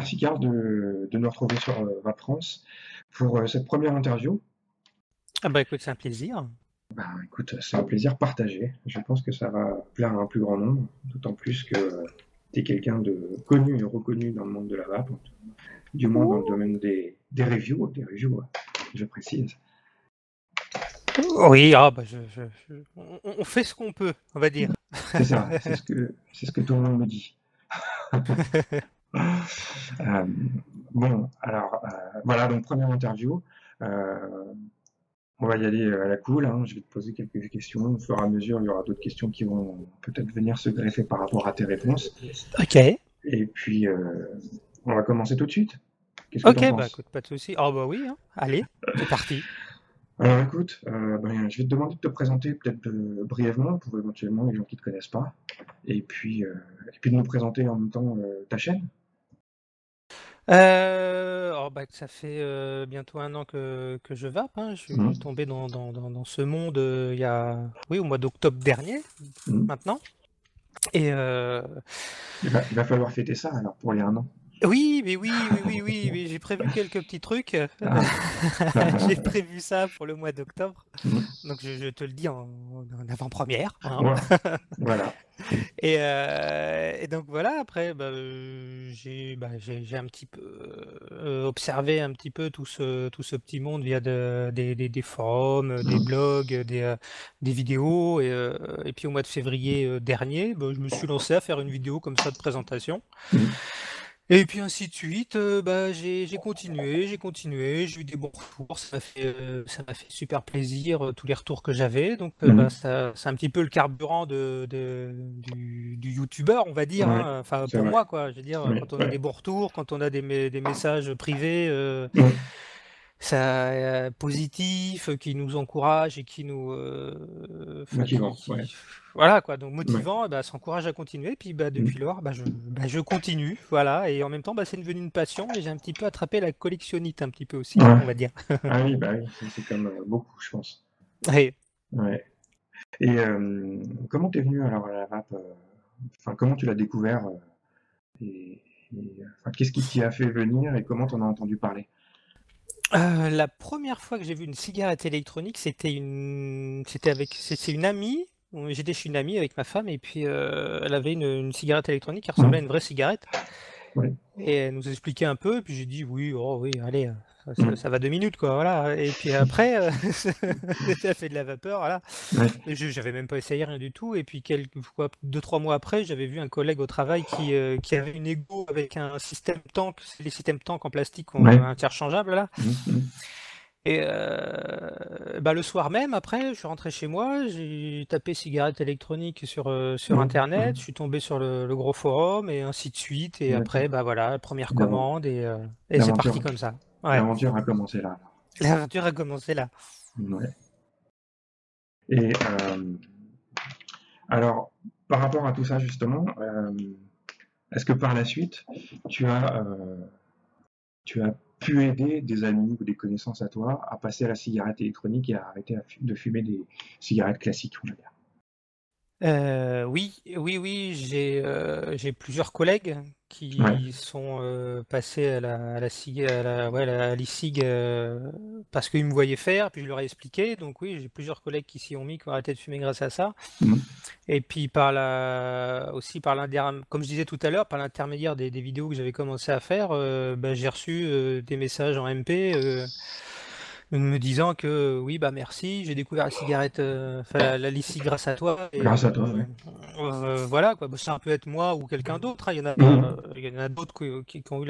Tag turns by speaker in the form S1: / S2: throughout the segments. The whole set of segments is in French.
S1: merci Karl de nous retrouver sur Rap France pour cette première interview.
S2: Ah bah écoute, c'est un plaisir.
S1: Bah, écoute, c'est un plaisir partagé. Je pense que ça va plaire à un plus grand nombre, d'autant plus que tu es quelqu'un de connu et reconnu dans le monde de la rap, du moins dans le domaine des reviews, je précise.
S2: Oui, ah bah on fait ce qu'on peut, on va dire.
S1: C'est ça, c'est ce que tout le monde me dit. Bon, alors voilà, donc première interview. On va y aller à la cool, hein. Je vais te poser quelques questions. Au fur et à mesure, il y aura d'autres questions qui vont peut-être venir se greffer par rapport à tes réponses.
S2: Ok.
S1: Et puis, on va commencer tout de suite. Qu'est-ce que tu en
S2: Ok, bah
S1: penses?
S2: écoute, pas de souci. Ah bah oui, hein. Allez, c'est parti.
S1: Alors écoute, je vais te demander de te présenter peut-être brièvement pour éventuellement les gens qui ne te connaissent pas. Et puis de nous présenter en même temps ta chaîne.
S2: Oh bah ça fait bientôt 1 an que je vape, hein. Je suis
S1: Mhm.
S2: tombé dans ce monde il y a, oui, au mois d'octobre dernier,
S1: Mhm.
S2: maintenant. Et
S1: Il va falloir fêter ça alors pour les 1 an.
S2: oui, mais oui, j'ai prévu quelques petits trucs.
S1: Ah.
S2: J'ai prévu ça pour le mois d'octobre.
S1: Mhm.
S2: Donc je te le dis en avant-première, hein.
S1: Ouais, voilà.
S2: Et donc voilà, après, j'ai un petit peu observé un petit peu tout ce petit monde via des forums, des
S1: Mhm.
S2: blogs, des vidéos. Et puis au mois de février dernier, je me suis lancé à faire une vidéo comme ça de présentation.
S1: Mhm.
S2: Et puis ainsi de suite, j'ai continué, j'ai eu des bons retours, ça m'a fait super plaisir, tous les retours que j'avais. Donc
S1: Mhm.
S2: ça c'est un petit peu le carburant du youtubeur, on va dire,
S1: Ouais,
S2: hein, enfin
S1: c'est
S2: pour
S1: vrai.
S2: moi quoi. Je veux dire,
S1: Oui,
S2: quand on a des
S1: ouais.
S2: bons retours, quand on a des messages privés,
S1: Mhm.
S2: positifs, qui nous encouragent et qui nous, enfin
S1: Motivant, ouais.
S2: voilà quoi, donc
S1: Ouais.
S2: motivant, ça encourage à continuer. Puis depuis
S1: Mhm.
S2: lors, je continue, voilà. Et en même temps, c'est devenu une passion et j'ai un petit peu attrapé la collectionnite un petit peu aussi,
S1: Ouais.
S2: on va dire.
S1: Ah oui, bah oui, ça c'est comme beaucoup, je pense.
S2: Ouais.
S1: Ouais. Et comment t'es venu alors à la rap enfin, comment tu l'as découvert et, enfin, qu'est-ce qui t'y a fait venir et comment t'en as entendu parler?
S2: La première fois que j'ai vu une cigarette électronique, c'est une amie. J'étais chez une amie avec ma femme et puis elle avait une cigarette électronique qui ressemblait à
S1: Mhm.
S2: une vraie cigarette.
S1: Ouais.
S2: Et elle nous expliquait un peu, et puis j'ai dit: «Oui, oh oui, allez,
S1: Mhm.
S2: ça va 2 minutes quoi, voilà». Et puis après, ça fait de la vapeur, voilà.
S1: Ouais.
S2: Et j'avais même pas essayé, rien du tout. Et puis quelques fois 2-3 mois après, j'avais vu un collègue au travail qui avait une Ego avec un système tank, c'est les systèmes tank en plastique
S1: Ouais.
S2: interchangeables là.
S1: Mhm. Mhm.
S2: Et le soir même après, je suis rentré chez moi, j'ai tapé cigarette électronique sur
S1: Mhm.
S2: internet, je
S1: Mhm.
S2: suis tombé sur le gros forum et ainsi de suite. Et après,
S1: D'accord.
S2: voilà, première
S1: L'avent-
S2: commande et c'est parti
S1: L'aventure,
S2: comme ça. Ouais,
S1: l'aventure a commencé là.
S2: l'aventure a commencé là.
S1: Ouais. Et alors, par rapport à tout ça justement, est-ce que par la suite, tu as tu as pu aider des amis ou des connaissances à toi à passer à la cigarette électronique et à arrêter de fumer des cigarettes classiques, on va dire.
S2: Oui, oui, j'ai plusieurs collègues
S1: Ouais.
S2: qui sont, passés à l'e-cig, parce qu'ils me voyaient faire, puis je leur ai expliqué. Donc oui, j'ai plusieurs collègues qui s'y ont mis, qui ont arrêté de fumer grâce à ça.
S1: Mhm.
S2: Et puis aussi comme je disais tout à l'heure, par l'intermédiaire des vidéos que j'avais commencé à faire, j'ai reçu, des messages en MP, me disant que oui, merci, j'ai découvert la cigarette, enfin la Lici grâce à toi. Et
S1: Grâce à toi, ouais.
S2: voilà quoi. Ça peut être moi ou quelqu'un d'autre, hein.
S1: Mhm.
S2: Il y en a d'autres qui ont eu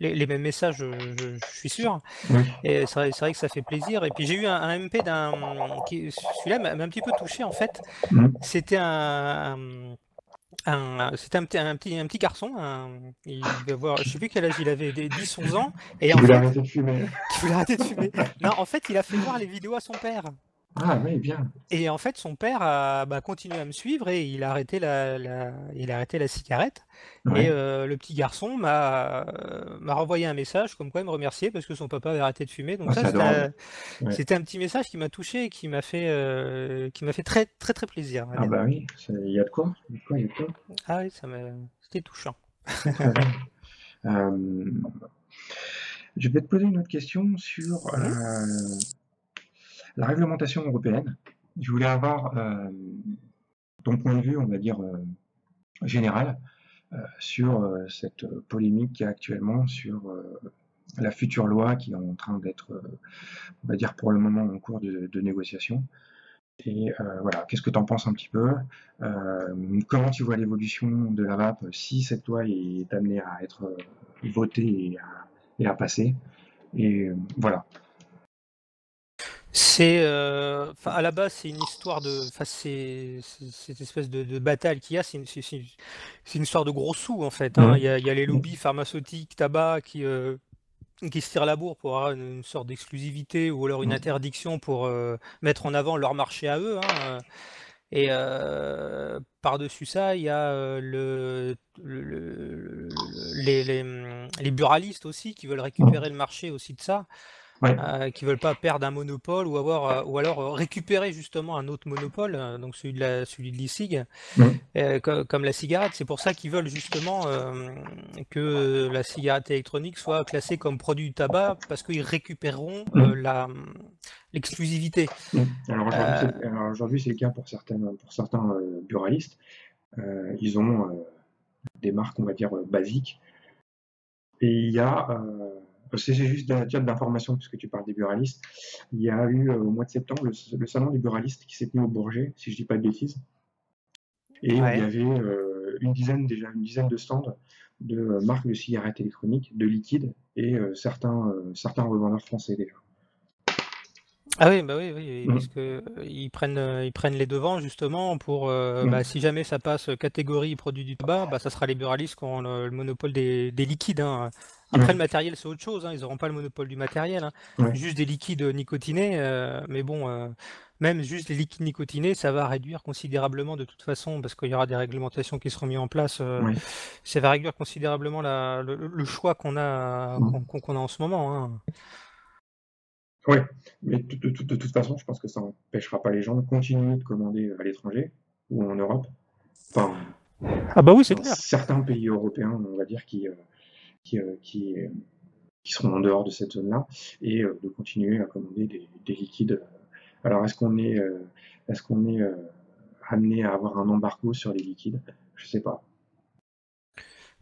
S2: les mêmes messages, je suis sûr.
S1: Oui.
S2: Et c'est vrai que ça fait plaisir. Et puis j'ai eu un MP celui-là m'a un petit peu touché en fait.
S1: Mhm.
S2: C'était c'était un petit garçon, il devait avoir, je sais plus quel âge il avait, 10-11 ans. Et
S1: Qui
S2: en
S1: voulait
S2: fait,
S1: arrêter de fumer.
S2: qui voulait arrêter de fumer. Non, en fait, il a fait voir les vidéos à son père.
S1: Ah oui, bien.
S2: Et en fait, son père a continué à me suivre et il a arrêté la cigarette. Et
S1: Ouais.
S2: le petit garçon m'a renvoyé un message comme quoi il me remerciait parce que son papa avait arrêté de fumer. Donc
S1: Ah,
S2: ça,
S1: c'est adorable. Ouais.
S2: c'était un petit message qui m'a touché et qui m'a fait très très très plaisir, on va
S1: Ah
S2: dire.
S1: bah oui, il y a de quoi. Il y a de quoi, il y a de quoi.
S2: Ah oui, c'était touchant.
S1: Très très bien. Euh, je vais te poser une autre question sur
S2: Mhm.
S1: la réglementation européenne. Je voulais avoir ton point de vue, on va dire, général sur cette polémique qu'il y a actuellement sur la future loi qui est en train d'être, on va dire, pour le moment en cours de négociation. Et voilà, qu'est-ce que tu en penses un petit peu? Comment tu vois l'évolution de la vape si cette loi est amenée à être votée et à passer? Et voilà.
S2: À la base, c'est une histoire cette espèce de bataille qu'il y a, c'est une histoire de gros sous en fait, hein.
S1: Mmh.
S2: Il y a les lobbies pharmaceutiques, tabac qui se tirent la bourre pour avoir une sorte d'exclusivité ou alors une
S1: Mmh.
S2: interdiction pour mettre en avant leur marché à eux, hein. Et par-dessus ça, il y a les buralistes aussi qui veulent
S1: Mmh.
S2: récupérer le marché aussi de ça,
S1: Ouais.
S2: qui veulent pas perdre un monopole ou alors récupérer justement un autre monopole, donc celui de l'e-cig,
S1: Mmh.
S2: comme la cigarette. C'est pour ça qu'ils veulent justement que la cigarette électronique soit classée comme produit du tabac parce qu'ils récupéreront
S1: Mmh.
S2: l'exclusivité.
S1: Mmh. Alors
S2: Euh,
S1: aujourd'hui, c'est le cas pour certains buralistes. Ils ont des marques, on va dire, basiques. Et il y a, c'est juste un titre d'information puisque tu parles des buralistes. Il y a eu au mois de septembre le salon des buralistes qui s'est tenu au Bourget, si je dis pas de bêtises, et où il y
S2: ouais.
S1: avait une dizaine de stands de marques de cigarettes électroniques, de liquide et certains revendeurs français déjà.
S2: Ah oui, bah oui, oui,
S1: Mmh.
S2: puisque ils prennent les devants justement pour,
S1: Mmh.
S2: si jamais ça passe catégorie produits du tabac, bah ça sera les buralistes qui auront le monopole des liquides, hein. Après
S1: Ouais.
S2: le matériel c'est autre chose, hein, ils n'auront pas le monopole du matériel, hein.
S1: Ouais.
S2: Juste des liquides nicotinés, mais bon, même juste les liquides nicotinés, ça va réduire considérablement de toute façon, parce qu'il y aura des réglementations qui seront mises en place,
S1: Ouais.
S2: ça va réduire considérablement le choix
S1: Mmh.
S2: qu'on a en ce moment, hein.
S1: Ouais. Mais de toute façon, je pense que ça n'empêchera pas les gens de continuer de commander à l'étranger ou en Europe. Enfin,
S2: Ah bah oui, c'est
S1: dans
S2: clair.
S1: certains pays européens, on va dire, qui, euh, qui, euh, qui seront en dehors de cette zone-là, et de continuer à commander des liquides. Alors, est-ce qu'on est amené à avoir un embargo sur les liquides? Je sais pas.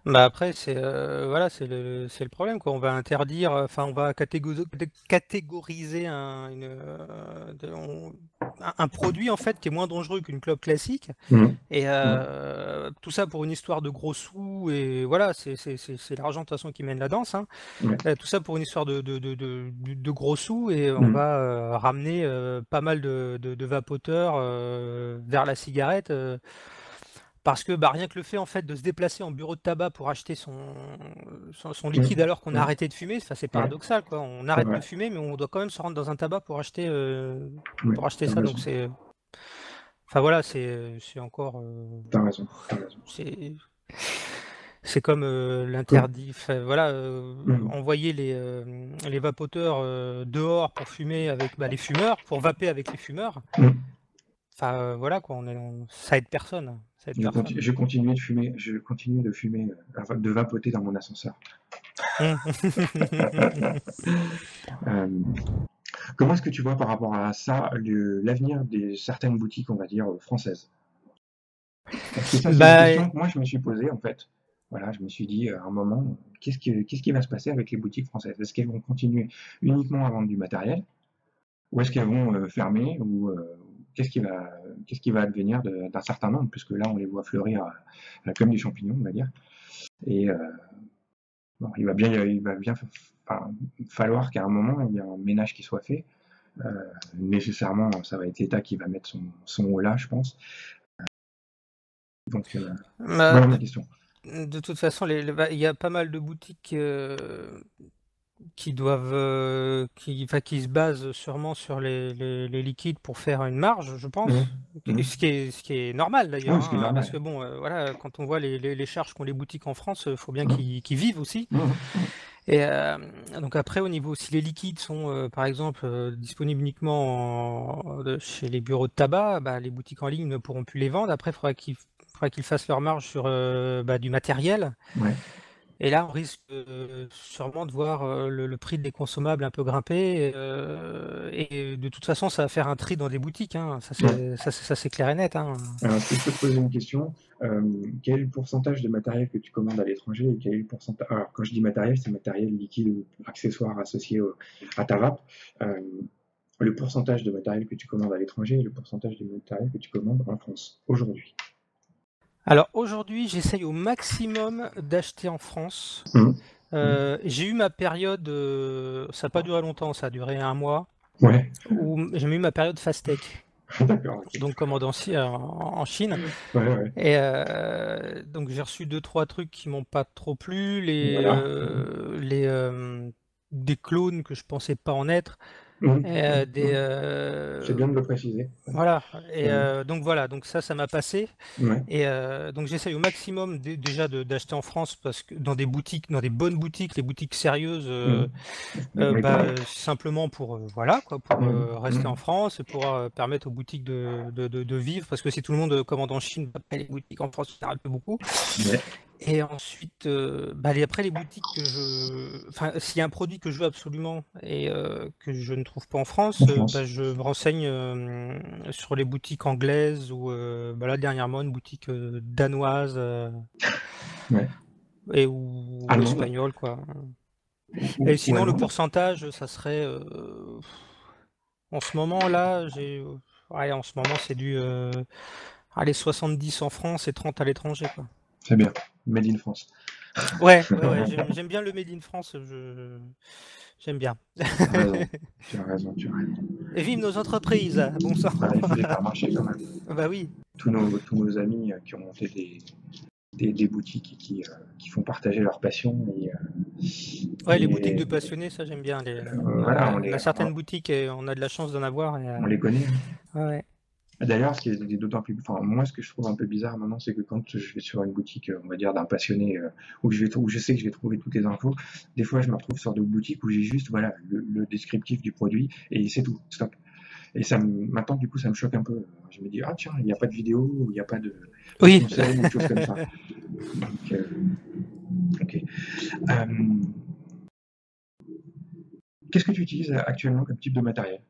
S2: Bah après, voilà, c'est le problème, quoi. On va interdire, enfin, on va catégoriser un produit en fait qui est moins dangereux qu'une clope classique.
S1: Mmh.
S2: Et
S1: Mmh.
S2: tout ça pour une histoire de gros sous. Et voilà, c'est l'argent de toute façon qui mène la danse, hein.
S1: Ouais.
S2: Tout ça pour une histoire de gros sous. Et on
S1: Mmh.
S2: va ramener pas mal de vapoteurs vers la cigarette. Parce que bah, rien que le fait en fait de se déplacer en bureau de tabac pour acheter son
S1: Mmh.
S2: liquide alors qu'on a
S1: Mmh.
S2: arrêté de fumer, enfin, c'est
S1: Ouais,
S2: paradoxal quoi. On
S1: c'est
S2: arrête de
S1: vrai.
S2: fumer, mais on doit quand même se rendre dans un tabac
S1: Ouais,
S2: pour acheter
S1: t'as
S2: ça.
S1: raison.
S2: Donc enfin voilà, c'est encore,
S1: T'as raison. T'as raison.
S2: c'est c'est comme
S1: Comme-
S2: l'interdit. Enfin, voilà,
S1: Mmh.
S2: envoyer les vapoteurs dehors pour fumer avec bah, les fumeurs, pour vaper avec les fumeurs.
S1: Mmh.
S2: Enfin voilà quoi, ça aide personne, hein. Ça aide personne.
S1: Je continue de fumer, de vapoter dans mon ascenseur. Euh, Comment est-ce que tu vois par rapport à ça l'avenir des certaines boutiques, on va dire, françaises? Parce que ça, c'est une
S2: Bah,
S1: question que moi, je me suis posée, en fait. Voilà, je me suis dit, à un moment, qu'est-ce qui va se passer avec les boutiques françaises? Est-ce qu'elles vont continuer uniquement à vendre du matériel? Ou est-ce qu'elles vont fermer? Ou qu'est-ce qui va advenir d'un certain nombre? Puisque là, on les voit fleurir comme des champignons, on va dire. Et bon, il va bien enfin, falloir qu'à un moment, il y ait un ménage qui soit fait. Euh, Nécessairement, ça va être l'État qui va mettre son haut là, je pense. Donc,
S2: bah,
S1: voilà ma question.
S2: de toute façon, bah, il y a pas mal de boutiques qui doivent, enfin, qui se basent sûrement sur les liquides pour faire une marge, je
S1: Mmh.
S2: pense.
S1: Mmh.
S2: Ce qui est normal d'ailleurs,
S1: Oui, ce qui est
S2: hein, parce que
S1: normal.
S2: bon, voilà, quand on voit les charges qu'ont les boutiques en France, il faut bien
S1: Mmh.
S2: qu'ils vivent aussi.
S1: Mmh.
S2: Et donc après, au niveau, si les liquides sont, par exemple, disponibles uniquement chez les bureaux de tabac, bah, les boutiques en ligne ne pourront plus les vendre. Après, faudra qu'ils fassent leur marge sur bah, du matériel.
S1: Ouais.
S2: Et là, on risque sûrement de voir le prix des consommables un peu grimper. Et de toute façon, ça va faire un tri dans des boutiques, hein. Ça,
S1: Ouais.
S2: c'est clair et net, hein.
S1: Alors, est-ce que je peux te poser une question? Quel est le pourcentage de matériel que tu commandes à l'étranger et quel est le pourcentage... Alors, quand je dis matériel, c'est matériel liquide ou accessoire associé à ta vape. Euh, le pourcentage de matériel que tu commandes à l'étranger et le pourcentage de matériel que tu commandes en France aujourd'hui.
S2: Alors aujourd'hui, j'essaye au maximum d'acheter en France.
S1: Mmh.
S2: J'ai eu ma période, ça n'a pas duré longtemps, ça a duré un mois,
S1: Ouais,
S2: où j'ai eu ma période Fastech,
S1: d'accord, ok.
S2: donc commande en Chine.
S1: Ouais, ouais,
S2: Et donc j'ai reçu 2-3 trucs qui m'ont pas trop plu,
S1: voilà.
S2: des clones que je pensais pas en être,
S1: Mmh.
S2: et
S1: C'est bien de le préciser.
S2: voilà. Et
S1: Mmh.
S2: donc voilà, donc ça m'a passé.
S1: Ouais.
S2: Et donc j'essaye au maximum déjà d'acheter en France parce que dans des boutiques, dans des bonnes boutiques, les boutiques sérieuses,
S1: Mmh. Oui, pareil.
S2: simplement pour voilà quoi, pour
S1: Mmh.
S2: rester en France et pour permettre aux boutiques de vivre parce que si tout le monde commande en Chine, après les boutiques en France ça un peu beaucoup.
S1: Ouais.
S2: Et ensuite, après les boutiques enfin s'il y a un produit que je veux absolument et que je ne trouve pas en France,
S1: En France.
S2: je me renseigne sur les boutiques anglaises ou là dernièrement une boutique danoise
S1: Ouais.
S2: ou
S1: Allemande.
S2: espagnole quoi. Et
S1: Ou
S2: sinon le
S1: allemande.
S2: pourcentage, ça serait en ce moment là, ouais, en ce moment c'est du allez 70 en France et 30 à l'étranger quoi.
S1: C'est bien. Made in France.
S2: Ouais, j'aime bien le Made in France, j'aime bien.
S1: Tu as raison. Tu as raison, tu as raison.
S2: Et vive nos entreprises, bon sang.
S1: Bah, il faut les faire marcher quand même.
S2: Bah oui.
S1: Tous nos amis qui ont monté des boutiques et qui font partager leur passion.
S2: Ouais, les boutiques
S1: Et
S2: de passionnés, ça j'aime bien.
S1: voilà,
S2: On a certaines boutiques et on a de la chance d'en avoir.
S1: on les connaît.
S2: Ouais.
S1: D'ailleurs, ce qui est d'autant plus, enfin, moi, ce que je trouve un peu bizarre maintenant, c'est que quand je vais sur une boutique, on va dire, d'un passionné, où je sais que je vais trouver toutes les infos, des fois, je me retrouve sur d'autres boutiques où j'ai juste, voilà, le descriptif du produit et c'est tout, stop. Et maintenant, du coup, ça me choque un peu. Je me dis, ah tiens, il n'y a pas de vidéo, il n'y a pas de
S2: Oui.
S1: conseils, ou de choses comme ça. Donc, ok. Qu'est-ce que tu utilises actuellement comme type de matériel?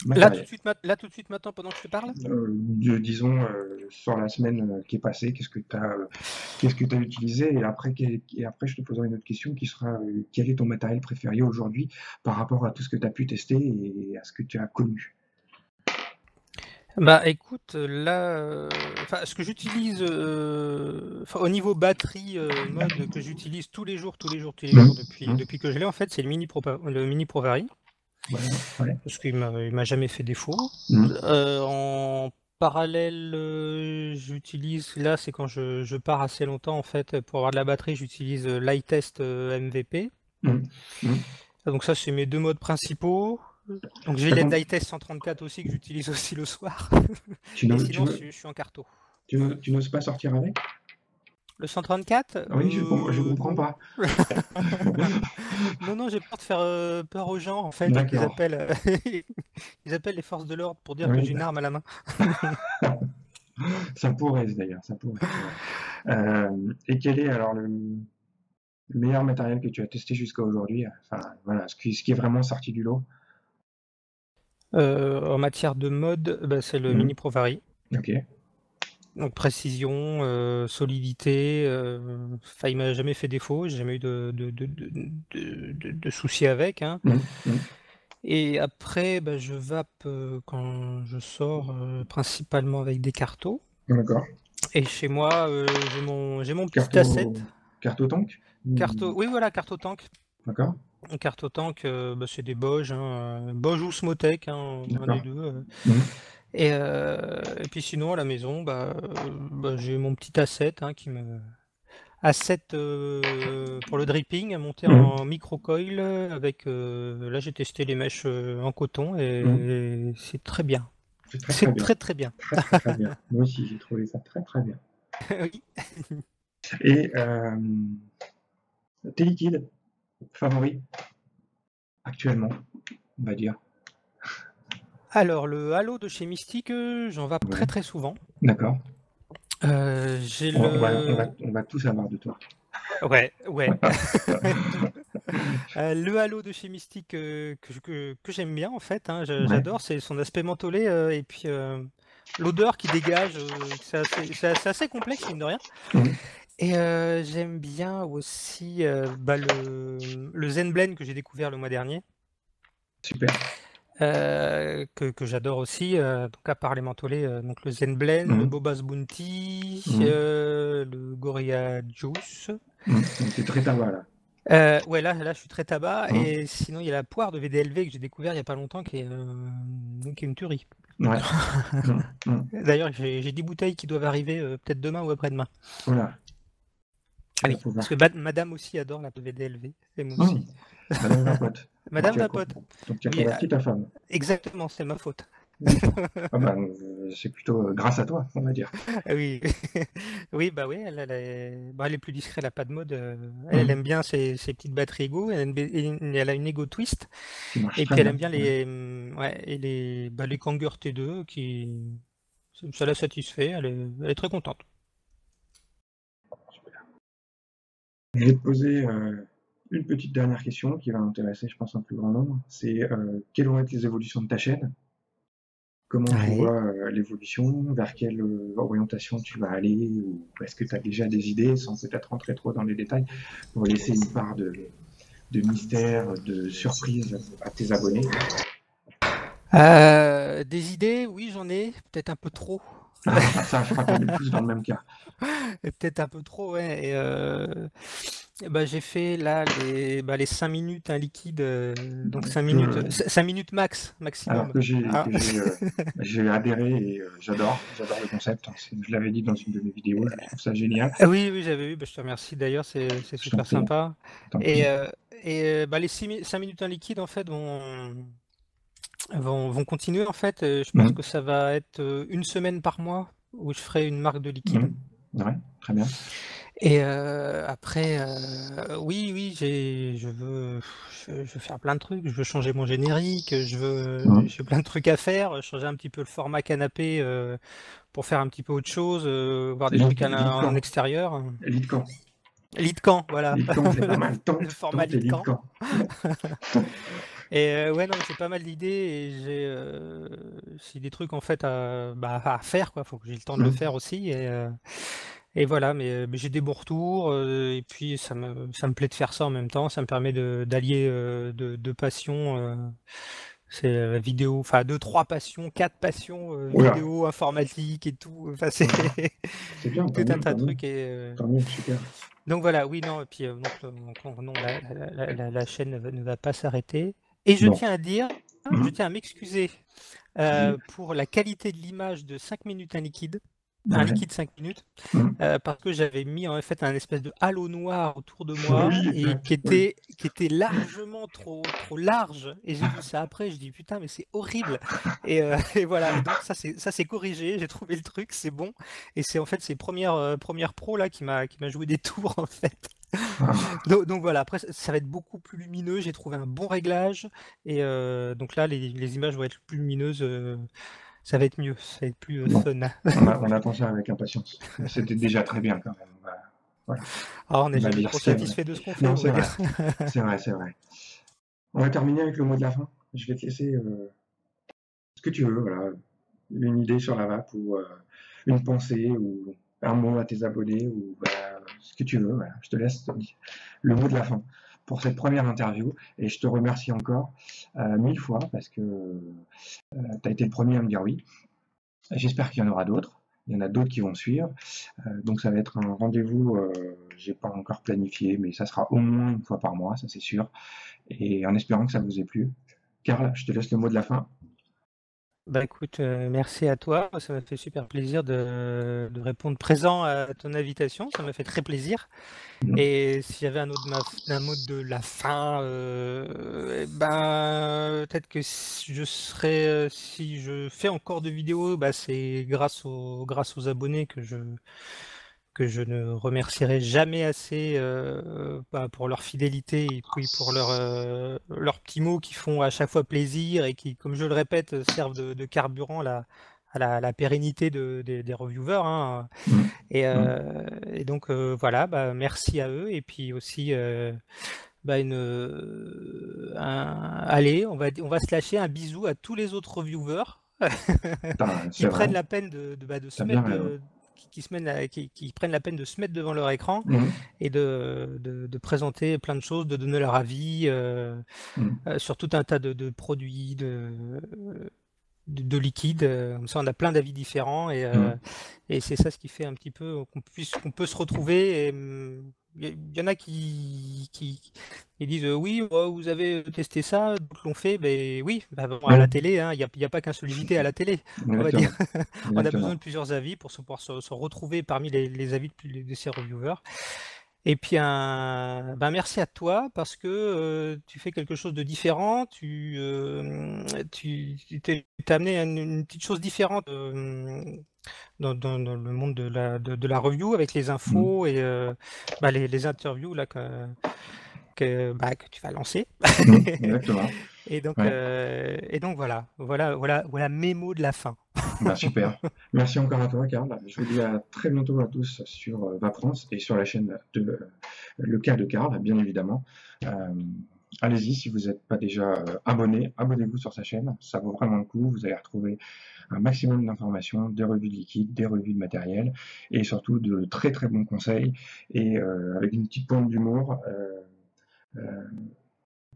S2: Là tout de
S1: Matériel.
S2: suite, maintenant, pendant que je te parle?
S1: Disons, sur la semaine qui est passée, qu'est-ce que tu as utilisé? Et après, je te poserai une autre question qui sera quel est ton matériel préféré aujourd'hui par rapport à tout ce que tu as pu tester et à ce que tu as connu?
S2: Bah écoute, là, ce que j'utilise, au niveau batterie, mode que j'utilise tous les jours depuis que je l'ai en fait, c'est le Mini ProVary.
S1: Ouais.
S2: Parce qu'il m'a jamais fait défaut.
S1: Mmh.
S2: En parallèle, j'utilise, là c'est quand je pars assez longtemps en fait, pour avoir de la batterie, j'utilise l'iTest MVP.
S1: Mmh. Mmh.
S2: Donc ça c'est mes 2 modes principaux. Donc j'ai
S1: T'as com-
S2: l'iTest 134 aussi que j'utilise aussi le soir.
S1: Tu
S2: Et
S1: n'oses
S2: sinon je suis en carto.
S1: tu n'oses pas sortir avec?
S2: Le 134?
S1: Oui, je comprends
S2: Non.
S1: pas.
S2: Non, j'ai peur de faire peur aux gens en fait et qu'ils
S1: D'accord.
S2: appellent, ils appellent les forces de l'ordre pour dire que
S1: Oui,
S2: j'ai une arme à la main.
S1: ça pourrait d'ailleurs, ça pourrait. Et quel est alors le meilleur matériel que tu as testé jusqu'à aujourd'hui? Enfin, voilà, ce qui est vraiment sorti du lot.
S2: En matière de mode, c'est le
S1: Mmh.
S2: Mini ProVary.
S1: Ok.
S2: Donc précision, solidité, il m'a jamais fait défaut, j'ai jamais eu de soucis avec, hein.
S1: Mmh. Mmh.
S2: Et après, je vape, quand je sors, principalement avec des cartos.
S1: D'accord.
S2: Et chez moi, j'ai mon petit
S1: Carto,
S2: asset.
S1: carto tank?
S2: Oui voilà, carto tank.
S1: D'accord.
S2: Carto tank, c'est des Bosch, hein, Bosch ou Smotech, hein, un des
S1: D'accord.
S2: deux.
S1: Mmh.
S2: Et puis sinon à la maison, j'ai mon petit asset hein, asset pour le dripping, monté
S1: Mmh.
S2: en micro-coil avec là j'ai testé les mèches en coton
S1: Mmh.
S2: et c'est très bien.
S1: C'est très très
S2: C'est
S1: bien.
S2: très très bien.
S1: Très très très bien. Moi aussi, j'ai trouvé ça très très bien.
S2: Oui.
S1: Et tes liquides favoris actuellement, on va dire.
S2: Alors le halo de chez Mystique, j'en vape
S1: Ouais.
S2: très souvent.
S1: D'accord.
S2: J'ai
S1: On va tous avoir de toi.
S2: Ouais, ouais. Le Halo de chez Mystique que j'aime bien en fait, hein,
S1: Ouais.
S2: j'adore, c'est son aspect mentholé et puis l'odeur qui dégage, c'est assez complexe mine de rien.
S1: Mhm.
S2: Et j'aime bien aussi bah, le Zen Blend que j'ai découvert le mois dernier,
S1: Super.
S2: que j'adore aussi. Donc à part les mentholés, donc le Zen Blend, le
S1: Mhm.
S2: Boba's Bounty,
S1: Mhm.
S2: le Gorilla Juice.
S1: Mhm. Donc, t'es très tabac, là.
S2: Ouais, là, je suis très tabac.
S1: Mhm.
S2: Et sinon, il y a la poire de VDLV que j'ai découvert il y a pas longtemps, qui est une tuerie.
S1: Ouais. Mhm. Mhm.
S2: D'ailleurs, j'ai 10 bouteilles qui doivent arriver peut-être demain ou après-demain.
S1: Voilà.
S2: Ah
S1: Tu vas
S2: oui, parce que
S1: pouvoir.
S2: Madame aussi adore la VDLV, et moi aussi.
S1: Mhm. Madame Vapote. Donc,
S2: Madame vapote.
S1: tu as
S2: Oui,
S1: converti ta femme.
S2: exactement, c'est ma faute.
S1: D'accord. Ah bah, c'est plutôt grâce à toi, on va dire.
S2: Ah oui, oui, bah oui, elle est plus discrète, elle a pas de mode. Elle
S1: Mhm.
S2: aime bien ses petites batteries Ego, elle a une Ego Twist,
S1: Qui marche
S2: et
S1: très
S2: puis elle
S1: bien.
S2: aime bien
S1: Ouais.
S2: ouais, et les Kanger T2 ça la satisfait, elle est très contente.
S1: Je vais te poser une petite dernière question qui va intéresser, je pense, un plus grand nombre. C'est quelles vont être les évolutions de ta chaîne? Comment tu
S2: Ouais.
S1: vois l'évolution? Vers quelle orientation tu vas aller? Ou est-ce que tu as déjà des idées, sans peut-être rentrer trop dans les détails, pour laisser une part de mystère, de surprise à tes abonnés?
S2: Des idées, oui, j'en ai, peut-être un peu trop.
S1: Ah, bah ça, je crois qu'on est plus dans le même cas.
S2: Et peut-être un peu trop, ouais. Et bah, j'ai fait là les 5 minutes un liquide, donc 5 minutes,
S1: Que,
S2: 5 minutes max,
S1: alors
S2: maximum.
S1: que
S2: Ah.
S1: j'ai adhéré et j'adore le concept. Je l'avais dit dans une de mes vidéos, je trouve ça génial.
S2: Ah oui, oui, j'avais vu, bah, je te remercie d'ailleurs, c'est
S1: Je t'en
S2: super
S1: prie,
S2: sympa.
S1: tant
S2: Et,
S1: pis.
S2: bah, les 5 minutes un liquide, en fait, vont continuer, en fait. Je pense
S1: Mhm.
S2: que ça va être une semaine par mois où je ferai une marque de liquide.
S1: Mhm. Ouais, très bien.
S2: Et après, oui, oui, je veux faire plein de trucs. Je veux changer mon générique,
S1: Mhm.
S2: j'ai plein de trucs à faire. Changer un petit peu le format canapé pour faire un petit peu autre chose, voir des trucs
S1: Lead
S2: en
S1: camp.
S2: extérieur.
S1: Lead camp.
S2: Lit camp, voilà,
S1: Lead camp, c'est pas mal.
S2: le format
S1: Tente et
S2: lit
S1: lead
S2: camp.
S1: camp.
S2: Et ouais, non, mais j'ai pas mal d'idées et j'ai des trucs en fait à faire, quoi. Faut que j'ai le temps de le
S1: Mhm.
S2: faire aussi. Et voilà, mais j'ai des bons retours et puis ça me plaît de faire ça en même temps. Ça me permet d'allier deux passions. C'est la vidéo, enfin deux, trois passions, quatre passions,
S1: Oula,
S2: vidéo, informatique et tout. Enfin, c'est
S1: c'est bien,
S2: tout un tas
S1: tant
S2: de
S1: mieux,
S2: trucs. Et,
S1: tant mieux, super.
S2: donc voilà, oui, non, et puis non, la chaîne ne va pas s'arrêter. Et je
S1: Bon.
S2: tiens à dire, je
S1: Mhm.
S2: tiens à m'excuser
S1: Oui.
S2: pour la qualité de l'image de 5 minutes un
S1: Ouais.
S2: liquide 5 minutes,
S1: Mhm.
S2: parce que j'avais mis en fait un espèce de halo noir autour de moi
S1: Oui,
S2: et
S1: exact. Oui.
S2: qui était largement trop large. Et j'ai vu ça après, je dis putain, mais c'est horrible. Et, et voilà, et donc ça c'est corrigé, j'ai trouvé le truc, c'est bon. Et c'est en fait ces premières pro là qui m'a joué des tours en fait.
S1: Ah,
S2: Donc voilà, après ça va être beaucoup plus lumineux, j'ai trouvé un bon réglage. Et donc là, les images vont être plus lumineuses, ça va être mieux, ça va être plus
S1: bon,
S2: fun.
S1: on attend ça avec impatience. C'était déjà très bien quand même. Voilà.
S2: Ah, on
S1: On
S2: n'est
S1: va
S2: jamais
S1: dire
S2: trop
S1: ce qu'il y a. Ouais.
S2: satisfait de ce qu'on fait,
S1: Non,
S2: on
S1: c'est
S2: va dire.
S1: vrai. C'est vrai, c'est vrai. On va terminer avec le mot de la fin. Je vais te laisser ce que tu veux, voilà. Une idée sur la vape ou une pensée ou un mot à tes abonnés ou voilà, ce que tu veux. Voilà. Je te laisse le mot de la fin pour cette première interview et je te remercie encore 1000 fois parce que tu as été le premier à me dire oui. J'espère qu'il y en aura d'autres. Il y en a d'autres qui vont suivre. Donc ça va être un rendez-vous, j'ai pas encore planifié, mais ça sera au moins une fois par mois, ça c'est sûr. Et en espérant que ça vous ait plu. Karl, je te laisse le mot de la fin.
S2: Bah écoute, merci à toi. Ça m'a fait super plaisir de répondre présent à ton invitation. Ça m'a fait très plaisir. Et s'il y avait un mot de la fin, eh ben, peut-être que si je fais encore de vidéos, bah, c'est grâce aux abonnés que je ne remercierai jamais assez bah, pour leur fidélité et puis pour leurs petits mots qui font à chaque fois plaisir et qui, comme je le répète, servent de carburant à la pérennité des reviewers, hein.
S1: Mm. Mm.
S2: Et donc voilà, bah, merci à eux et puis aussi bah, allez, on va se lâcher un bisou à tous les autres reviewers qui
S1: C'est vrai,
S2: prennent la peine de
S1: t'as
S2: se
S1: bien
S2: mettre
S1: raison.
S2: qui prennent la peine de se mettre devant leur écran
S1: Mm.
S2: et de présenter plein de choses, de donner leur avis
S1: Mm.
S2: sur tout un tas de produits, de liquides. Comme ça, on a plein d'avis différents
S1: Mm.
S2: et c'est ça ce qui fait un petit peu qu'on peut se retrouver. Et il y en a qui disent oui, oh, vous avez testé ça, d'autres l'ont fait. Ben oui, bah, bon, à
S1: Oui,
S2: la télé, hein, il y a pas qu'un seul invité à la télé, on va dire.
S1: exactement.
S2: On a besoin de
S1: Exactement.
S2: plusieurs avis pour pouvoir se retrouver parmi les avis de ces reviewers. Et puis ben merci à toi parce que tu fais quelque chose de différent, tu t'es amené à une petite chose différente dans le monde de la review avec les
S1: Mm.
S2: infos et bah, les interviews là, bah, que tu vas lancer.
S1: Mm. Exactement. Ouais.
S2: Et donc voilà mes mots de la fin.
S1: Bah, super. Merci encore à toi, Karl. Je vous dis à très bientôt à tous sur Vaprance et sur la chaîne de Le Cas de Karl, bien évidemment. Euh, Allez-y, si vous n'êtes pas déjà abonné, abonnez-vous sur sa chaîne. Ça vaut vraiment le coup. Vous allez retrouver un maximum d'informations, des revues de liquide, des revues de matériel et surtout de très très bons conseils et avec une petite pointe d'humour euh,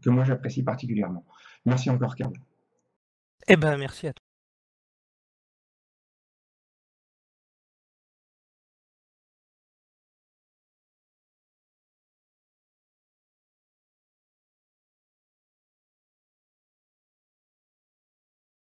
S1: que moi j'apprécie particulièrement. Merci encore, Karl.
S2: Eh ben merci à toi.